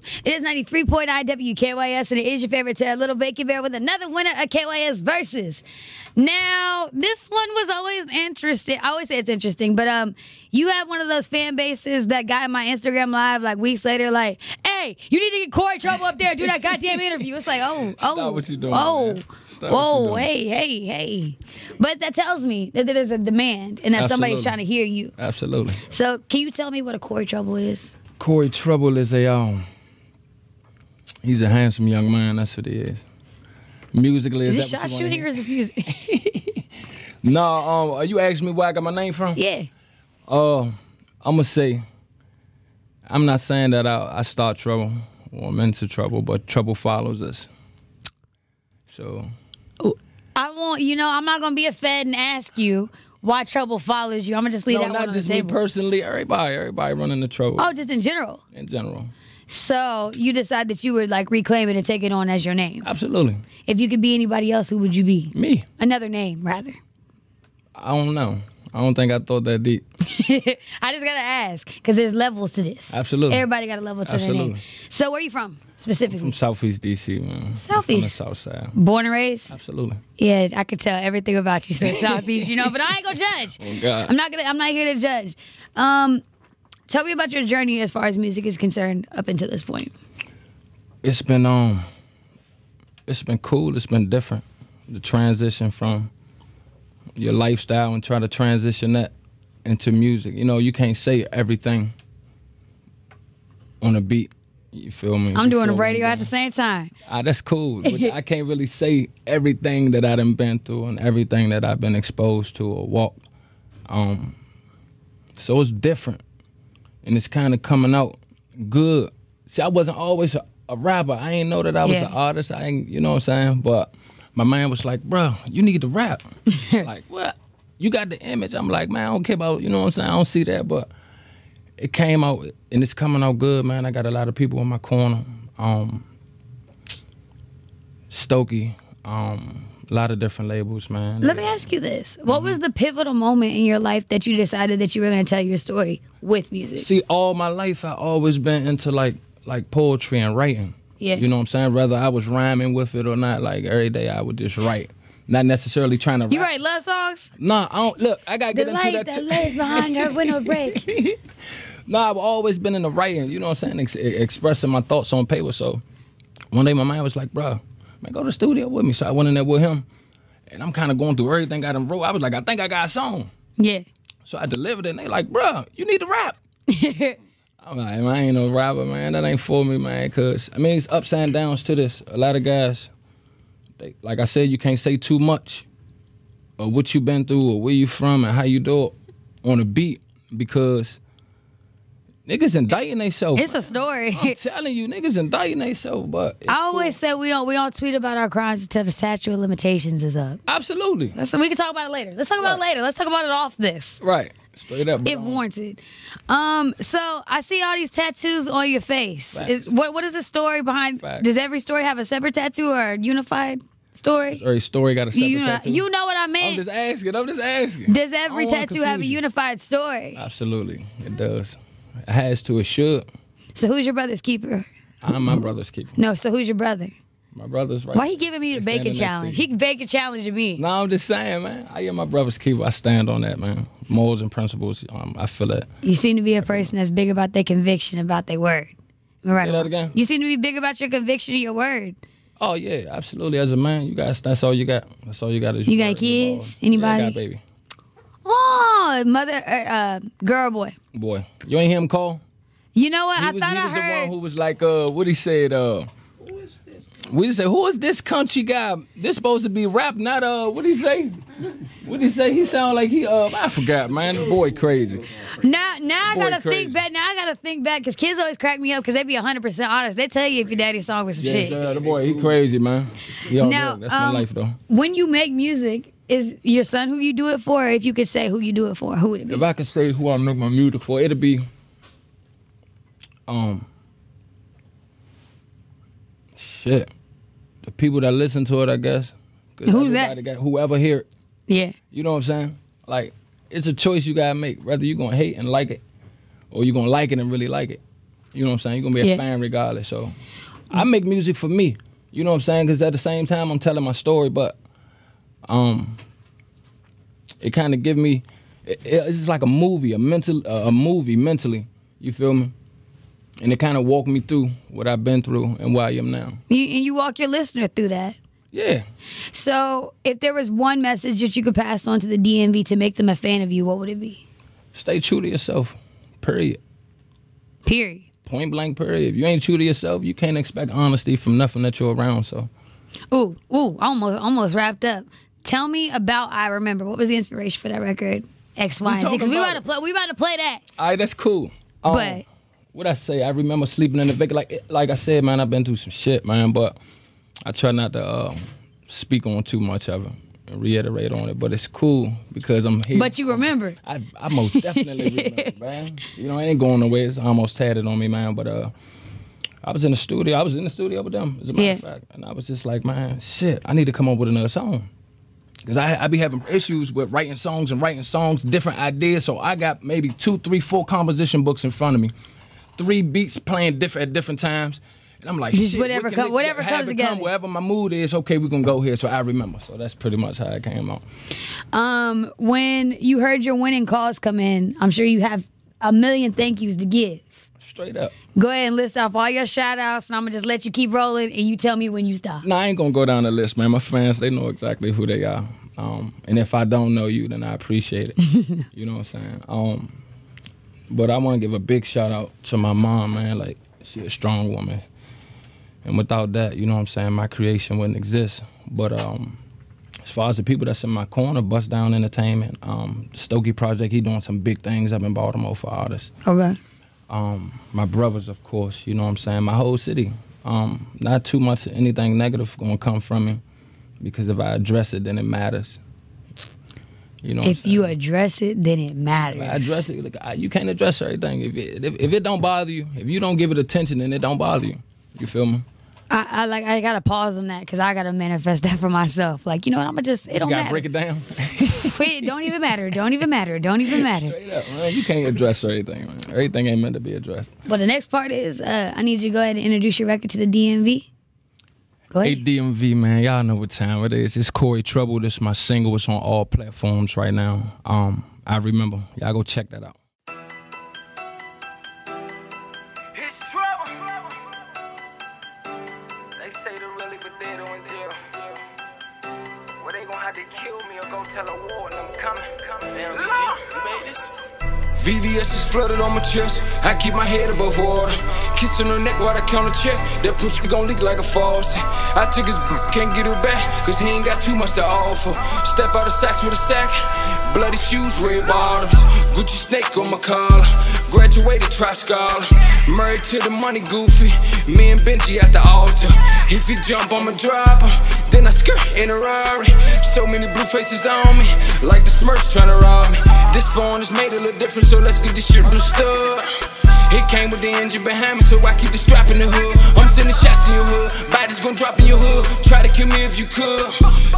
It is 93.9 WKYS, and it is your favorite Tara Little Bacon Bear with another winner of KYS Versus. Now, this one was always interesting. I always say it's interesting, but you had one of those fan bases that got in my Instagram live like weeks later, like, hey, you need to get Corey Trouble up there and do that goddamn interview. It's like, Stop what you doing, whoa, hey. But that tells me that there's a demand and that somebody's trying to hear you. Absolutely. So, can you tell me what a Corey Trouble is? Corey Trouble is he's a handsome young man. That's what he is. Musically, is this shot shooting or is this music? No, you asked me where I got my name from? Yeah. I'm gonna say, I'm not saying that I start trouble or I'm into trouble, but trouble follows us. So. I'm not gonna be a fed and ask you why trouble follows you. I'm gonna just leave that one on the table. No, not just me personally. Everybody running the trouble. Oh, just in general. In general. So you decide that you would like reclaim it and take it on as your name. Absolutely. If you could be anybody else, who would you be? Me. Another name, rather. I don't know. I don't think I thought that deep. I just gotta ask because there's levels to this. Absolutely. Everybody got a level to their name. So where are you from specifically? From Southeast DC, man. Southeast. From the South Side. Born and raised. Absolutely. Yeah, I could tell everything about you. So Southeast, but I ain't gonna judge. Oh God. I'm not here to judge. Tell me about your journey as far as music is concerned up until this point. It's been cool. It's been different. The transition from your lifestyle and try to transition that into music. You can't say everything on a beat. You feel me? I'm doing the radio at the same time. That's cool. But I can't really say everything that I done been through and everything that I've been exposed to or walked. So it's different. And it's kind of coming out good. See, I wasn't always a rapper. I ain't know that I was an artist. I ain't, you know what I'm saying? But my man was like, bro, you need to rap. Like, what? You got the image. I'm like, man, I don't care about, you know what I'm saying? I don't see that, but it came out, and it's coming out good, man. I got a lot of people in my corner. Stokey, a lot of different labels, man. Let me ask you this. What was the pivotal moment in your life that you decided that you were going to tell your story with music? See, all my life, I always been into, like poetry and writing. Yeah. You know what I'm saying? Whether I was rhyming with it or not, like every day I would just write. Not necessarily trying to rap. You write love songs? Nah, I don't. Look, I got to get into that. The light that lays behind her window break. Nah, I've always been in the writing, you know what I'm saying? Expressing my thoughts on paper. So one day my mind was like, bro, man, go to the studio with me. So I went in there with him, and I'm kind of going through everything I done wrote. I was like, I think I got a song. Yeah. So I delivered it, and they like, bro, you need to rap. I'm like, man, I ain't no rapper, man. That ain't for me, man. Because, I mean, it's ups and downs to this. A lot of guys, like I said, you can't say too much of what you been through or where you from and how you do it on a beat because niggas indicting themselves. It's a story. I'm telling you, niggas indicting themselves, but I always said we don't tweet about our crimes until the statute of limitations is up. Absolutely. We can talk about it later. Let's talk about it later. Let's talk about it off this. Right. Straight up. If warranted. So I see all these tattoos on your face. What is the story behind? Facts. Does every story have a separate tattoo or a unified story? Every story got a separate tattoo. You know what I meant. I'm just asking. Does every tattoo have a unified story? Absolutely. It does. It has to. It should. So who's your brother's keeper? I'm my brother's keeper. No, so who's your brother? My brother's right. Why he giving me the bacon challenge? He can bacon challenge me. No, I'm just saying, man. I am my brother's keeper. I stand on that, man. Morals and principles. I feel that. You seem to be a person that's big about their conviction, about their word. Right. Say that again? You seem to be big about your conviction of your word. Oh, yeah, absolutely. As a man, that's all you got. That's all you got is your You got kids? Anybody? Yeah, I got baby. Oh, mother, girl, boy. Boy. You ain't hear him call? You know what? He was the one who was like, what he said, we just say, who is this country guy? This supposed to be rap, not what he say? What he say? He sound like he I forgot, man. The boy crazy. Now I gotta think back. Now I gotta think back because kids always crack me up because they be 100% honest. They tell you if your daddy's song was some shit. The boy, he crazy, man. Now, that's my life though. When you make music, is your son who you do it for? Or if you could say who you do it for, who would it be? If I could say who I make my music for, it'd be shit. The people that listen to it, I guess. Who's that? Whoever hear it. Yeah. You know what I'm saying? Like, it's a choice you gotta make. Whether you gonna hate and like it, or you gonna like it and really like it. You know what I'm saying? You're gonna be a fan regardless. So I make music for me. You know what I'm saying? Because at the same time, I'm telling my story, but it kind of give me, it's just like a movie, a movie mentally. You feel me? And it kind of walked me through what I've been through and where I am now. And you walk your listener through that. Yeah. So if there was one message that you could pass on to the DMV to make them a fan of you, what would it be? Stay true to yourself. Period. Period. Point blank, period. If you ain't true to yourself, you can't expect honesty from nothing that you're around. So, ooh, almost wrapped up. Tell me about I Remember. What was the inspiration for that record? X, Y, and Z. Because we about to play that. All right, that's cool. But what I say, I remember sleeping in the Vic. Like I said, man, I've been through some shit, man. But I try not to speak on too much of it and reiterate on it. But it's cool because I'm here. But you remember. I most definitely remember, man. You know, it ain't going nowhere. It's almost tatted on me, man. But I was in the studio. I was in the studio with them, as a matter of fact. And I was just like, man, shit, I need to come up with another song. Because I be having issues with writing songs, different ideas. So I got maybe 2, 3, 4 composition books in front of me. 3 beats playing at different times. And I'm like, just shit, whatever comes together. Wherever my mood is, okay, we're going to go here. So I remember. So that's pretty much how it came out. When you heard your winning calls come in, I'm sure you have a million thank yous to give. Straight up. Go ahead and list off all your shout outs, and I'm going to just let you keep rolling, and you tell me when you stop. No, I ain't going to go down the list, man. My fans, they know exactly who they are. And if I don't know you, then I appreciate it. You know what I'm saying? But I want to give a big shout out to my mom, man. Like, she a strong woman. And without that, you know what I'm saying, my creation wouldn't exist. But as far as the people that's in my corner, Bust Down Entertainment, the Stokey Project, he doing some big things up in Baltimore for artists. Okay. My brothers, of course, you know what I'm saying, my whole city. Not too much anything negative gonna come from me, because if I address it, then it matters. You know if you address it, then it matters. If I address it, look, you can't address everything. If it don't bother you, if you don't give it attention, then it don't bother you. You feel me? I gotta pause on that because I gotta manifest that for myself. Like, you know what? I'ma just, it don't matter. You gotta break it down. Wait, don't even matter. Don't even matter. Don't even matter. Straight up, man. You can't address everything, man. Everything ain't meant to be addressed. Well, the next part is I need you to go ahead and introduce your record to the DMV. Go ahead. Hey, DMV, man. Y'all know what time it is. It's Corey Trouble. This is my single. It's on all platforms right now. I Remember. Y'all go check that out. VVS is flooded on my chest. I keep my head above water. Kissing her neck while I count a check. That pussy gon' leak like a faucet. I took his can't get her back, cause he ain't got too much to offer. Step out of Saks with a sack. Bloody shoes, red bottoms. Gucci snake on my collar. Graduated trap scholar. Married to the money, goofy. Me and Benji at the altar. If he jump, I'ma drop him. Then I skirt in a Rari. So many blue faces on me, like the Smurfs tryna rob me. This phone is made a little different, so let's get this shit understood. It came with the engine behind me, so I keep the strap in the hood. I'm sending shots in your hood, bodies gon' drop in your hood. Try to kill me if you could.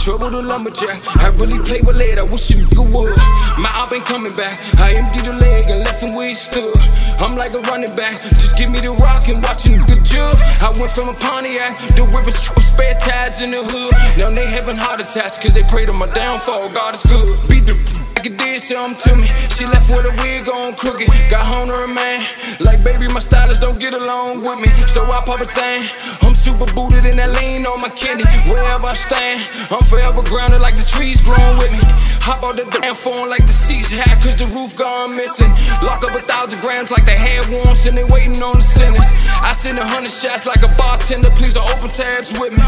Trouble the lumberjack, I really play with lead, I wish a nigga would. My op ain't coming back, I emptied the leg and left him where he stood. I'm like a running back, just give me the rock and watch a nigga jug. I went from a Pontiac, the whipping shit with spare tires in the hood. Now they having heart attacks, cause they pray to my downfall, God is good. Beat the like it did something to me. She left with a wig on crooked. Got home to her man. Like, baby, my stylist don't get along with me. So I pop a saying, I'm super booted in that lean on my kidney. Wherever I stand, I'm forever grounded like the trees growing with me. Hop out the damn phone like the seats hat, cause the roof gone missing. Lock up 1,000 grams like they had warmth and they waiting on the sentence. I send 100 shots like a bartender, please don't open tabs with me.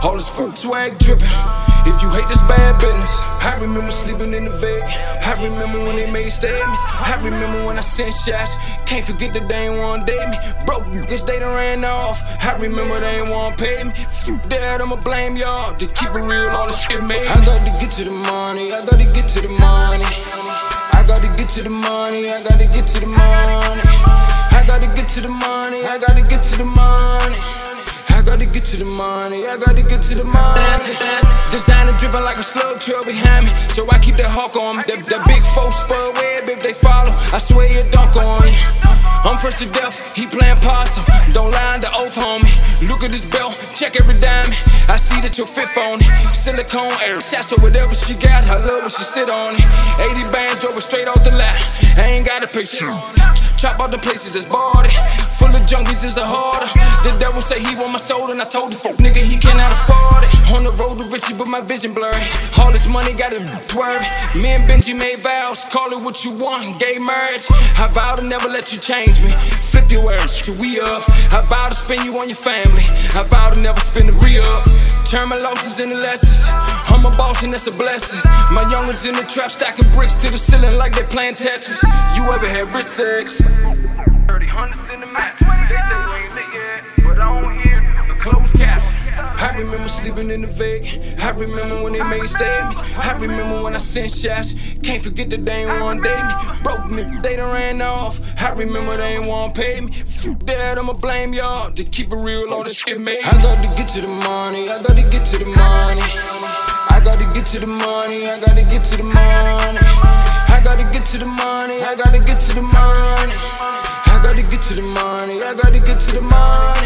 All this food swag dripping. If you hate this bad business, I remember sleeping in the Vic. I remember when they made statements. I remember when I sent shots. Can't forget that they ain't wanna date me. Broke niggas, they done ran off. I remember they ain't wanna pay me. Dad, I'ma blame y'all. To keep it real, all this shit made. I got to get to the money. I gotta get to the money. I gotta get to the money. I gotta get to the money. I gotta get to the money. I gotta get to the money. I gotta get to the money, I gotta get to the money. Designer dripping like a slug trail behind me, so I keep that hawk on me. That big 4-spur web if they follow, I swear you dunk on you. I'm fresh to death, he playing possum. Don't lie on the oath, homie. Look at this belt, check every dime. I see that you're fit on it. Silicone, air shots or whatever she got. I love when she sit on it. 80 bands, drove it straight off the lot. I ain't got a picture. Chop out the places that's bought it. Full of junkies is a harder. The devil say he want my soul, and I told the fuck nigga he cannot afford it. On the road to Richie, but my vision blurry. All this money got it swerve. Me and Benji made vows, call it what you want, gay marriage. I vow to never let you change me. Flip your words till we up. I vow to spend you on your family. I vow to never spend the re-up. Turn my losses into lessons. I'm a boss and that's a blessing. My youngins in the trap stacking bricks to the ceiling like they playing Tetris. You ever had rich sex? 30 hundreds in the mattress. They say we ain't lit yet, but I don't hear a closed caption. I remember sleeping in the Vic. I remember when they made statements. I remember when I sent shots. Can't forget that they ain't wanna date me. Broke nigga, they done ran off. I remember they ain't wanna pay me. Dad, I'ma blame y'all. To keep it real, all this shit made. I got to get to the money. I gotta get to the money. I gotta get to the money. I gotta get to the money. I gotta get to the money. I gotta get to the money. I gotta get to the money. I gotta get to the money.